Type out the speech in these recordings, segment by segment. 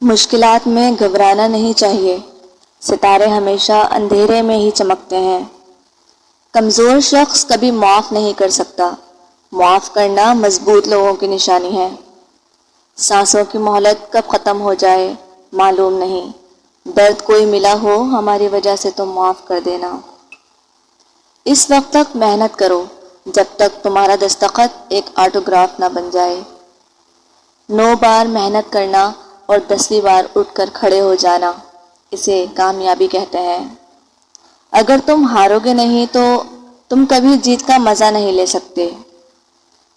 مشکلات میں گھبرانا نہیں چاہیے، ستارے ہمیشہ اندھیرے میں ہی چمکتے ہیں۔ کمزور شخص کبھی معاف نہیں کر سکتا، معاف کرنا مضبوط لوگوں کی نشانی ہے۔ سانسوں کی مہلت کب ختم ہو جائے معلوم نہیں، درد کوئی ملا ہو ہماری وجہ سے تو معاف کر دینا۔ اس وقت تک محنت کرو جب تک تمہارا دستخط ایک آٹوگراف نہ بن جائے۔ 9 بار محنت کرنا اور 10ویں بار اٹھ کر کھڑے ہو جانا، اسے کامیابی کہتے ہیں۔ اگر تم ہارو گے نہیں تو تم کبھی جیت کا مزہ نہیں لے سکتے۔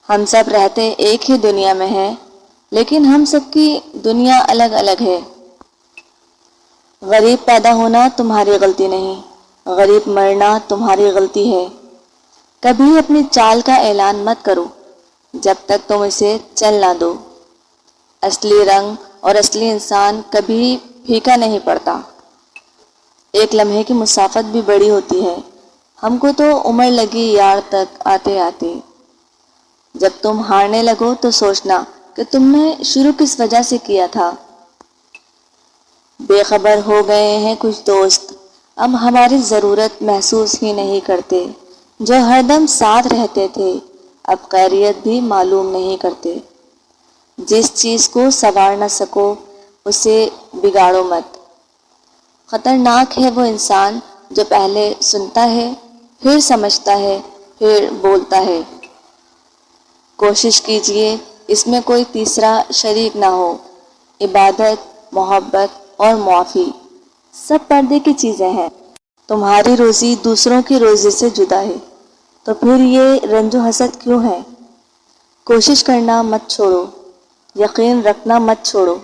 ہم سب رہتے ایک ہی دنیا میں ہیں، لیکن ہم سب کی دنیا الگ الگ ہے۔ غریب پیدا ہونا تمہاری غلطی نہیں، غریب مرنا تمہاری غلطی ہے۔ کبھی اپنی چال کا اعلان مت کرو جب تک تم اسے چل نہ دو۔ اصلی رنگ اور اصلی انسان کبھی پھیکا نہیں پڑتا۔ ایک لمحے کی مسافت بھی بڑی ہوتی ہے، ہم کو تو عمر لگی یار تک آتے آتے۔ جب تم ہارنے لگو تو سوچنا کہ تم نے شروع کس وجہ سے کیا تھا۔ بے خبر ہو گئے ہیں کچھ دوست، اب ہماری ضرورت محسوس ہی نہیں کرتے۔ جو ہر دم ساتھ رہتے تھے اب خیریت بھی معلوم نہیں کرتے۔ جس چیز کو سنوار نہ سکو اسے بگاڑو مت۔ خطرناک ہے وہ انسان جو پہلے سنتا ہے، پھر سمجھتا ہے، پھر بولتا ہے۔ کوشش کیجئے اس میں کوئی تیسرا شریک نہ ہو۔ عبادت، محبت اور معافی سب پردے کی چیزیں ہیں۔ تمہاری روزی دوسروں کی روزی سے جدا ہے، تو پھر یہ رنج و حسد کیوں ہے؟ کوشش کرنا مت چھوڑو، یقین رکھنا مت چھوڑو،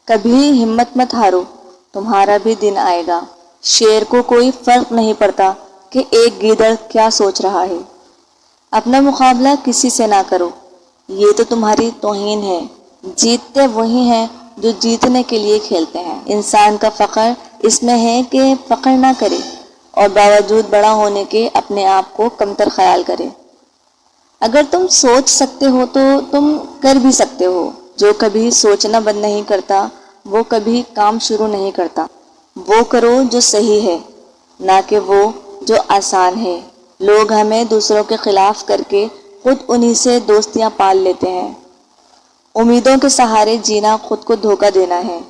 کبھی ہمت مت ہارو، تمہارا بھی دن آئے گا۔ شیر کو کوئی فرق نہیں پڑتا کہ ایک گیدڑ کیا سوچ رہا ہے۔ اپنا مقابلہ کسی سے نہ کرو، یہ تو تمہاری توہین ہے۔ جیتتے وہی ہیں جو جیتنے کے لیے کھیلتے ہیں۔ انسان کا فخر اس میں ہے کہ فخر نہ کرے اور باوجود بڑا ہونے کے اپنے آپ کو کمتر خیال کرے۔ اگر تم سوچ سکتے ہو تو تم کر بھی سکتے ہو۔ جو کبھی سوچنا بند نہیں کرتا وہ کبھی کام شروع نہیں کرتا۔ وہ کرو جو صحیح ہے، نہ کہ وہ جو آسان ہے۔ لوگ ہمیں دوسروں کے خلاف کر کے خود انہی سے دوستیاں پال لیتے ہیں۔ امیدوں کے سہارے جینا خود کو دھوکہ دینا ہے۔